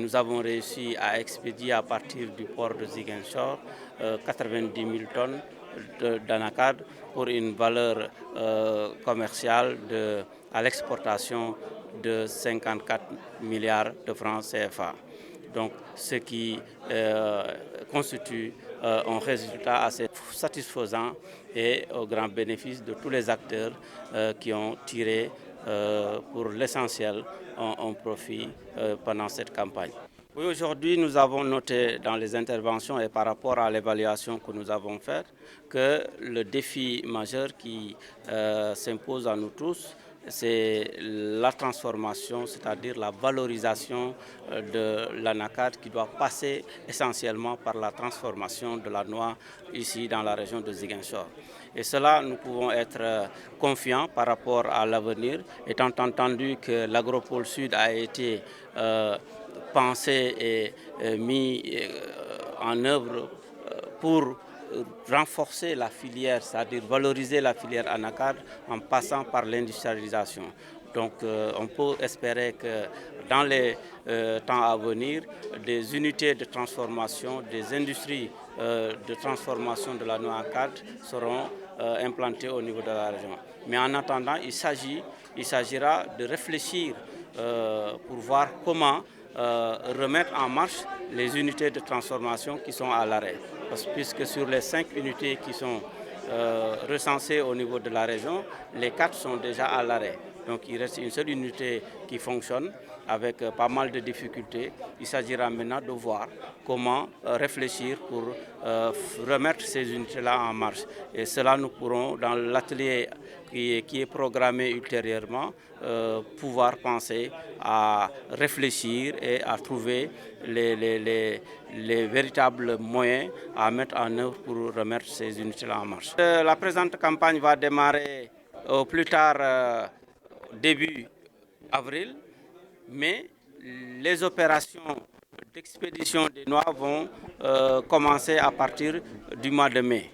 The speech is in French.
nous avons réussi à expédier à partir du port de Ziguinchor 90 000 tonnes d'anacarde pour une valeur commerciale à l'exportation de 54 milliards de francs CFA. Donc, ce qui constitue un résultat assez satisfaisant et au grand bénéfice de tous les acteurs qui ont tiré pour l'essentiel un profit pendant cette campagne. Oui, aujourd'hui, nous avons noté dans les interventions et par rapport à l'évaluation que nous avons faite que le défi majeur qui s'impose à nous tous, c'est la transformation, c'est-à-dire la valorisation de l'anacarde qui doit passer essentiellement par la transformation de la noix ici dans la région de Ziguinchor. Et cela, nous pouvons être confiants par rapport à l'avenir, étant entendu que l'Agropole Sud a été pensé et mis en œuvre pour renforcer la filière, c'est-à-dire valoriser la filière anacarde en passant par l'industrialisation. Donc on peut espérer que dans les temps à venir, des unités de transformation, des industries de transformation de la noix anacarde seront implantées au niveau de la région. Mais en attendant, il s'agira de réfléchir pour voir comment remettre en marche les unités de transformation qui sont à l'arrêt. Puisque sur les 5 unités qui sont recensées au niveau de la région, les 4 sont déjà à l'arrêt. Donc il reste une seule unité qui fonctionne avec pas mal de difficultés. Il s'agira maintenant de voir comment réfléchir pour remettre ces unités-là en marche. Et cela, nous pourrons, dans l'atelier qui est programmé ultérieurement, pouvoir penser à réfléchir et à trouver les véritables moyens à mettre en œuvre pour remettre ces unités-là en marche. La présente campagne va démarrer au plus tard début avril, mais les opérations d'expédition des noix vont commencer à partir du mois de mai.